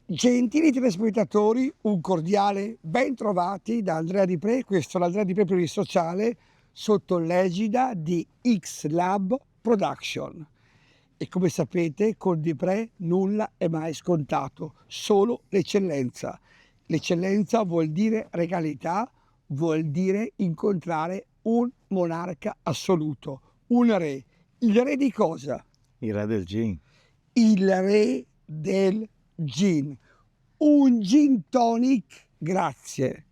Gentili telespettatori, un cordiale ben trovati da Andrea Di Pre, questo è l'Andrea Di Pre per il sociale, sotto l'egida di X-Lab Production. E come sapete, con Di Pre nulla è mai scontato, solo l'eccellenza. L'eccellenza vuol dire regalità, vuol dire incontrare un monarca assoluto, un re. Il re di cosa? Il re del gin. Il re del gin. Un gin tonic, grazie.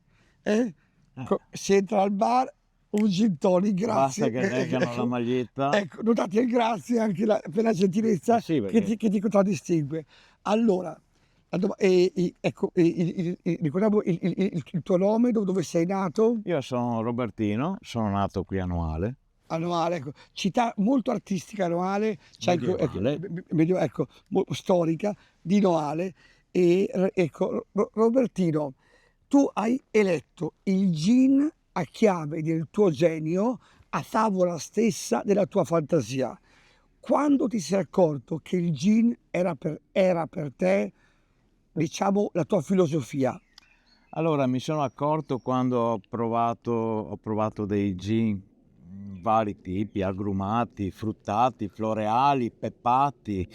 Si entra al bar, un gin tonic, grazie. Basta che leggano la maglietta. Ecco, notate il grazie anche per la gentilezza Sì, perché... che ti contraddistingue. Allora, ricordiamo il tuo nome, dove sei nato? Io sono Robertino, sono nato qui a Noale. Annuale, ecco, città molto artistica Noale, c'è storica di Noale. E ecco, Robertino, tu hai eletto il gin a chiave del tuo genio, a tavola stessa della tua fantasia. Quando ti sei accorto che il gin era per te, diciamo, la tua filosofia? Allora, mi sono accorto quando ho provato dei gin vari tipi, agrumati, fruttati, floreali, peppati,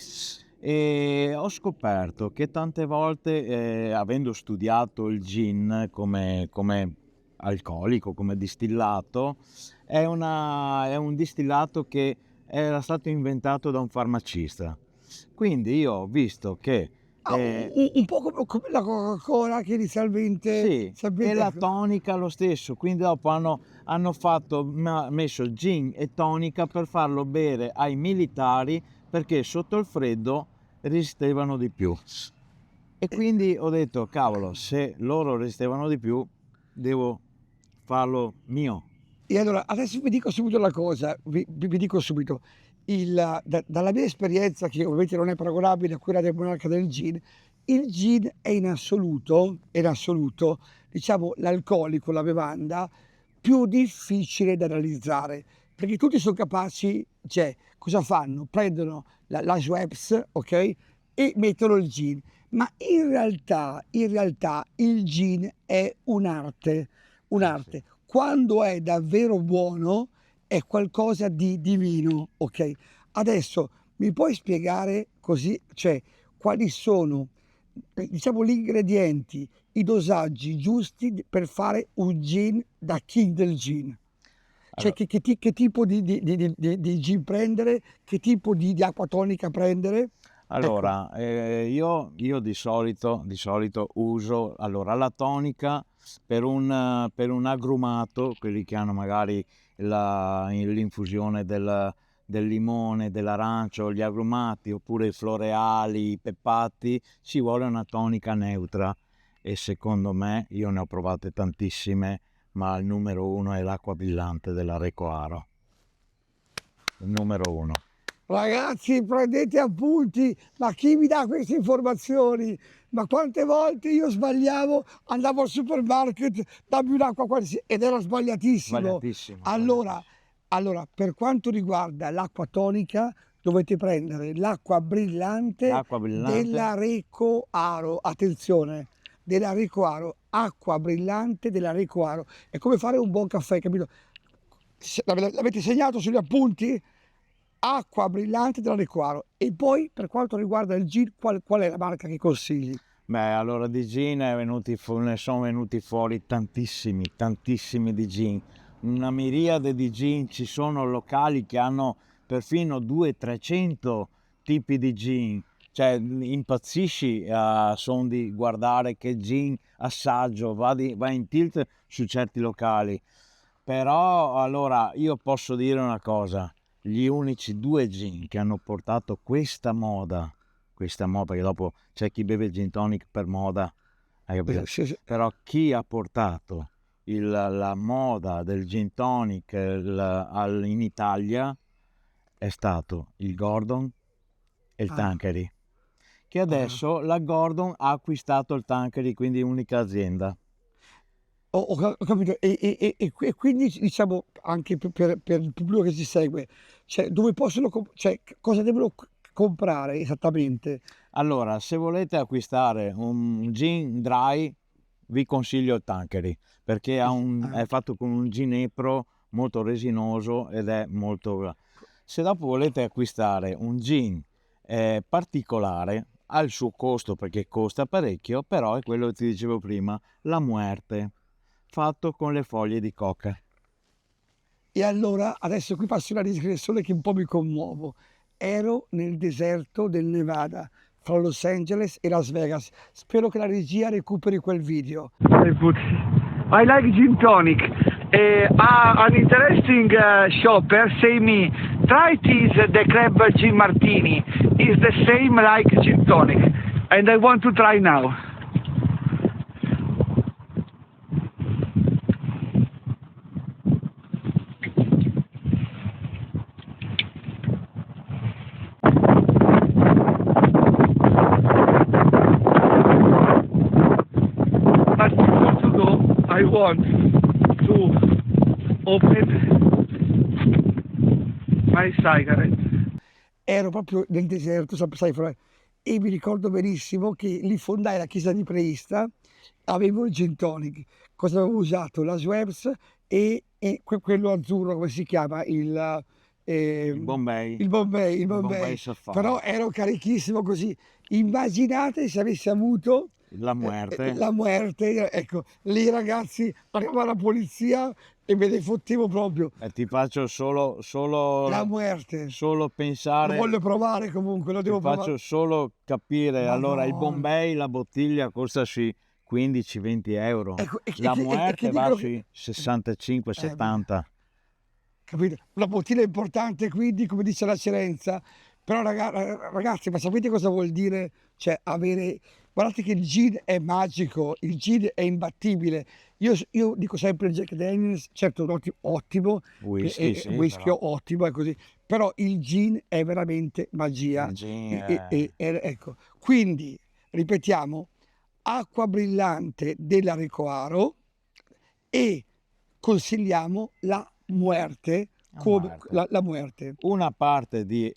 e ho scoperto che tante volte, avendo studiato il gin come alcolico, come distillato, è un distillato che era stato inventato da un farmacista. Quindi io ho visto che un po' come la Coca-Cola che inizialmente... sì, e la tonica lo stesso, quindi dopo hanno messo gin e tonica per farlo bere ai militari, perché sotto il freddo resistevano di più. E quindi ho detto, cavolo, se loro resistevano di più, devo farlo mio. E allora, adesso vi dico subito la cosa, vi dico subito, dalla mia esperienza, che ovviamente non è paragonabile a quella del monarca del gin, il gin è in assoluto, diciamo, l'alcolico, la bevanda più difficile da realizzare, perché tutti sono capaci, cioè, cosa fanno? Prendono la Schweppes, ok? E mettono il gin, ma in realtà il gin è un'arte. Sì. Quando è davvero buono è qualcosa di divino, ok? Adesso mi puoi spiegare così, cioè, quali sono, diciamo, gli ingredienti, i dosaggi giusti per fare un gin da king del gin? Cioè, Allora, che tipo di gin prendere, che tipo di acqua tonica prendere? Allora, io di solito uso la tonica per un agrumato, quelli che hanno magari l'infusione del limone, dell'arancio, gli agrumati, oppure i floreali, i peppati, ci vuole una tonica neutra, e secondo me, io ne ho provate tantissime, ma il numero uno è l'acqua brillante della Recoaro. Il numero uno. Ragazzi, prendete appunti, ma chi mi dà queste informazioni? Ma quante volte io sbagliavo, andavo al supermarket, dammi un'acqua qualsiasi, ed era sbagliatissimo. Sbagliatissimo. Allora, per quanto riguarda l'acqua tonica, dovete prendere l'acqua brillante della Recoaro. Attenzione, della Recoaro, acqua brillante della Recoaro. È come fare un buon caffè, capito? L'avete segnato sugli appunti? Acqua brillante della Recoaro. E poi, per quanto riguarda il gin, qual è la marca che consigli? Beh, allora di gin ne sono venuti fuori tantissimi di gin. Una miriade di gin, ci sono locali che hanno perfino 200-300 tipi di gin. Cioè, impazzisci a son di guardare che gin assaggio, va in tilt su certi locali. Però, allora, io posso dire una cosa: gli unici due gin che hanno portato questa moda, perché dopo c'è chi beve il gin tonic per moda, hai capito? Sì. Però chi ha portato la moda del gin tonic in Italia è stato il Gordon e il Tanqueray, che adesso la Gordon ha acquistato il Tanqueray, quindi unica azienda. Ho capito. E quindi diciamo anche per il pubblico che ci segue, cioè dove possono cioè cosa devono comprare esattamente? Allora, se volete acquistare un gin dry, vi consiglio il Tanqueray, perché è fatto con un ginepro molto resinoso ed è molto... Se dopo volete acquistare un gin particolare, ha il suo costo perché costa parecchio, però è quello che ti dicevo prima, la Muerte, fatto con le foglie di coca. E allora adesso qui faccio una digressione che un po' mi commuovo. Ero nel deserto del Nevada, fra Los Angeles e Las Vegas. Spero che la regia recuperi quel video. I like gin tonic. An interesting shopper say me, try this the Crab Gin Martini. It's the same like gin tonic. And I want to try now. But before to go, I want to open my cigarette. Ero proprio nel deserto, sai, e mi ricordo benissimo che lì fondai la chiesa di Preista, avevo il gin tonic. Cosa avevo usato? La Schweppes e quello azzurro, come si chiama? Il Bombay. Il Bombay, Il Bombay Sapphire. Però ero carichissimo così. Immaginate se avessi avuto La Muerte. la Muerte, ecco, lì ragazzi, arrivava la polizia e me ne fottevo proprio. Ti faccio solo La Muerte. solo Lo pensare, voglio provare comunque, lo ti devo faccio provare. solo capire. Allora, il Madonna. Bombay, la bottiglia costa sui 15-20 euro. Ecco, La che Muerte va dicono che... sui 65-70. Capito? Una bottiglia importante quindi, come dice la Cerenza, però ragazzi, ma sapete cosa vuol dire? Cioè avere... Guardate che il gin è magico, il gin è imbattibile. Io dico sempre il Jack Daniels, certo ottimo, Whisky, sì, whisky però. ottimo, è così, però il gin è veramente magia. Il gin Ecco, quindi, ripetiamo, acqua brillante della Recoaro e consigliamo la Muerte, come Muerte. la Muerte. Una parte di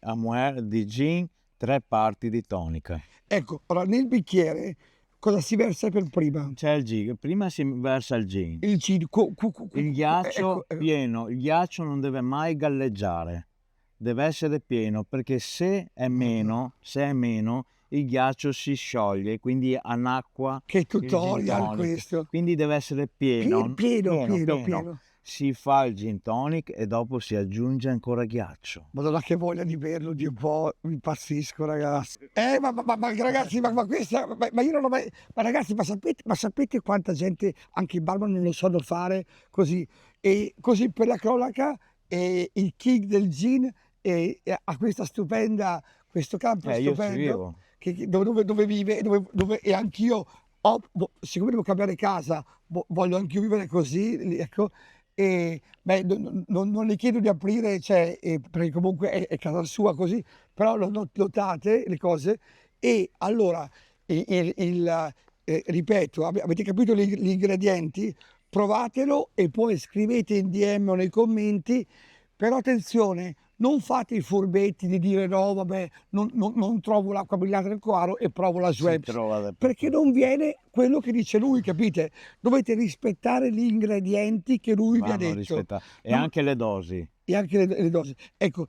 gin, 3 parti di tonica. Ecco, ora nel bicchiere cosa si versa per prima? C'è il gin, prima si versa il gin. Il gin, Il ghiaccio ecco, pieno, il ghiaccio non deve mai galleggiare, deve essere pieno, perché se è meno, il ghiaccio si scioglie, quindi anacqua che il gin tutorial tonic. questo. Quindi deve essere pieno, Pieno. Si fa il gin tonic e dopo si aggiunge ancora ghiaccio. Madonna che voglia di berlo di un po', impazzisco ragazzi. Ma ragazzi, ma questa, ma io non ho mai... Ma ragazzi, ma sapete quanta gente, anche i barman non lo sanno fare così? E così per la cronaca, il king del gin ha questa stupenda, questo campo Io ci stupendo, vivo. dove vive, e anch'io, siccome devo cambiare casa, voglio anch'io vivere così, ecco. E beh, non le chiedo di aprire, cioè, perché comunque è casa sua così, però notate le cose. E allora, ripeto, avete capito gli ingredienti? Provatelo e poi scrivete in DM o nei commenti, però attenzione, non fate i furbetti di dire no, vabbè, non trovo l'acqua brillante del Coaro e provo la Si Schweppes, trova perché non viene quello che dice lui, capite? Dovete rispettare gli ingredienti che lui vi ha vanno detto. rispettati. E No? anche le dosi. E anche le dosi. Ecco,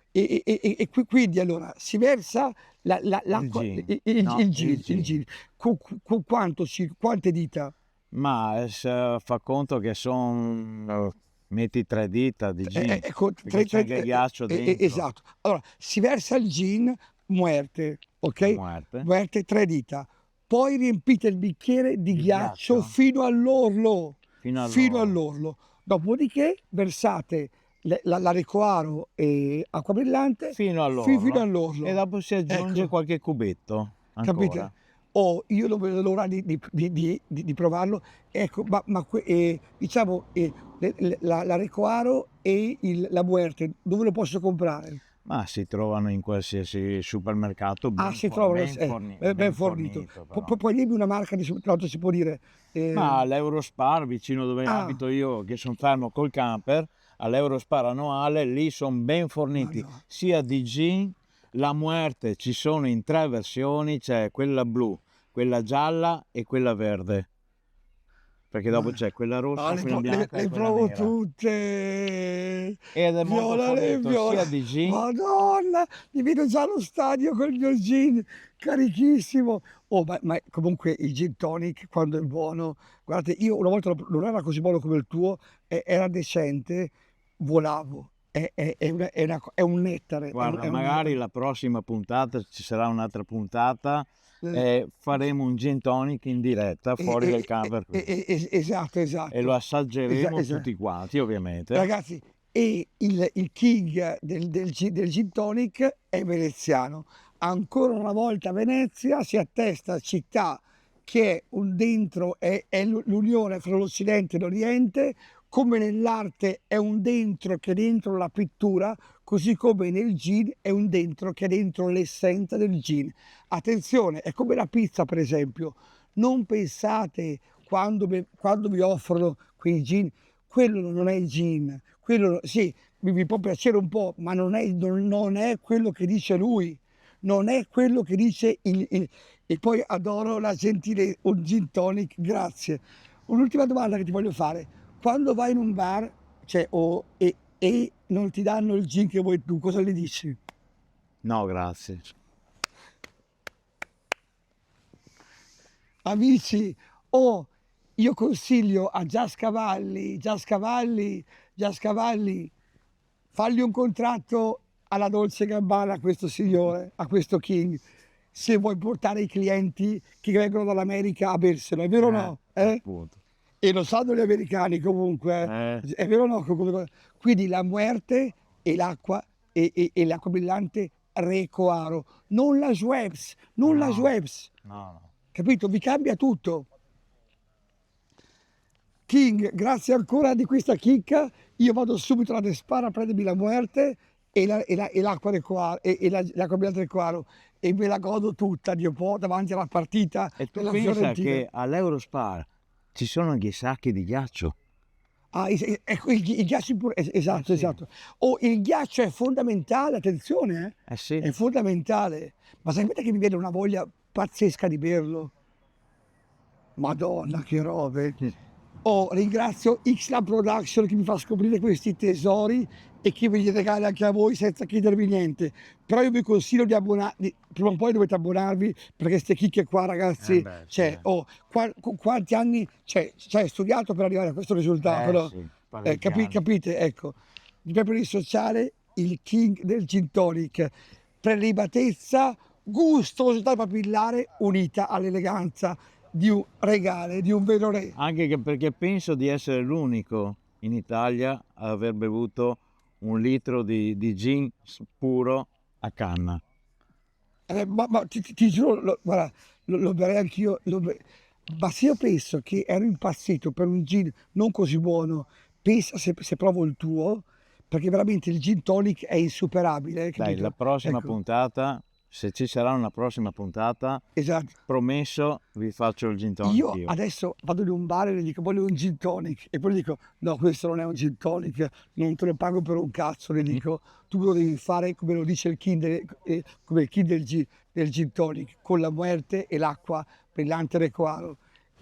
quindi allora si versa l'acqua, il gin. Con quante dita? Ma fa conto che sono, metti 3 dita di gin, Ecco, perché c'è anche il ghiaccio dentro. esatto. Allora, si versa il gin Muerte, ok? Muerte 3 dita. Poi riempite il bicchiere di ghiaccio fino all'orlo. Fino all'orlo. Dopodiché versate la Recoaro e acqua brillante fino all'orlo. all'orlo. E dopo si aggiunge Ecco. qualche cubetto ancora. Capite? Io non vedo l'ora di provarlo. Ecco, diciamo la Recoaro e la Muerte, dove lo posso comprare? Ma si trovano in qualsiasi supermercato ben, Si trovano, ben ben fornito. fornito, però. Poi dimmi una marca di supermercato, si può dire. Ma all'Eurospar, vicino dove Ah, abito io, che sono fermo col camper, all'Eurospar annuale, lì sono ben ma forniti, no. sia di gin, la Muerte ci sono in 3 versioni, c'è quella blu, quella gialla e quella verde, perché dopo Ma c'è quella rossa, quella bianca e le quella provo nera. tutte. Ed è molto Viola, le fornito viola. sia di gin. Madonna, mi vedo già allo stadio col mio gin, carichissimo. Oh, ma comunque il gin tonic quando è buono, guardate, io una volta non era così buono come il tuo, era decente, volavo. È un nettare, Guarda, è un magari nettare. la prossima puntata ci sarà un'altra puntata Eh, e faremo un gin tonic in diretta fuori dal camper così. esatto, E lo esatto. assaggeremo Esa tutti quanti, ovviamente. Ragazzi, e il king del gin tonic è veneziano. Ancora una volta Venezia si attesta città che è un dentro, è l'unione fra l'Occidente e l'Oriente, come nell'arte è un dentro che è dentro la pittura, così come nel gin è un dentro che è dentro l'essenza del gin. Attenzione, è come la pizza per esempio. Non pensate quando vi offrono quei gin, quello non è il gin, quello sì, mi può piacere un po', ma non è quello che dice lui, non è quello che dice e poi adoro la gentilezza, un gin tonic, grazie. Un'ultima domanda che ti voglio fare, quando vai in un bar, cioè, e non ti danno il gin che vuoi tu, cosa gli dici? No, grazie. Amici, oh, io consiglio a Gias Cavalli, fagli un contratto alla Dolce Gabbana a questo signore, a questo King, se vuoi portare i clienti che vengono dall'America a berselo, è vero o no? Appunto. E lo sanno gli americani comunque, Eh, è vero o no? Quindi la Muerte e l'acqua e l'acqua brillante Recoaro, non la Schweppes, non la no, Schweppes. no. Capito? Vi cambia tutto. King, grazie ancora di questa chicca. Io vado subito alla Despara a prendermi la Muerte e l'acqua del Coaro, l'acqua bianca del Coaro e me la godo tutta, Dio può, davanti alla partita E tu della pensa Fiorentina. che all'Eurospar ci sono anche i sacchi di ghiaccio. Ah, ecco, il ghiaccio esatto, Sì. esatto. Oh, il ghiaccio è fondamentale, attenzione, Sì. è fondamentale. Ma sapete che mi viene una voglia pazzesca di berlo? Madonna, che robe! Oh, ringrazio Xla Production che mi fa scoprire questi tesori e che ve li regala anche a voi senza chiedervi niente. Però io vi consiglio di abbonarvi, prima o poi dovete abbonarvi perché ste chicche qua, ragazzi, Beh, cioè, sì. oh, quanti anni, cioè, hai studiato per arrivare a questo risultato, no? Sì, parecchi anni. Capite? Ecco, per il sociale, il king del gin tonic, prelibatezza, gustosità papillare unita all'eleganza di un regale, di un vero re. Anche che perché penso di essere l'unico in Italia ad aver bevuto 1 litro di gin puro a canna. Ma ti giuro, guarda, lo berrei anch'io, ma se io penso che ero impazzito per un gin non così buono, pensa se provo il tuo, perché veramente il gin tonic è insuperabile, Dai, la capito? prossima Ecco, puntata, se ci sarà una prossima puntata, esatto. promesso vi faccio il gin tonic Io io. adesso vado in un bar e gli dico voglio un gin tonic e poi gli dico no, questo non è un gin tonic, non te lo pago per un cazzo, gli dico tu lo devi fare come lo dice il king, come il king del gin tonic, con la Muerte e l'acqua brillante Recoaro.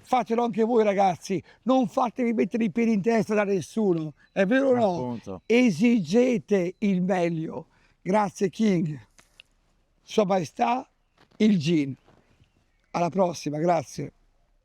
Fatelo anche voi ragazzi, non fatevi mettere i piedi in testa da nessuno, è vero o no? Appunto. Esigete il meglio. Grazie King, Sua Maestà, il gin. Alla prossima, grazie.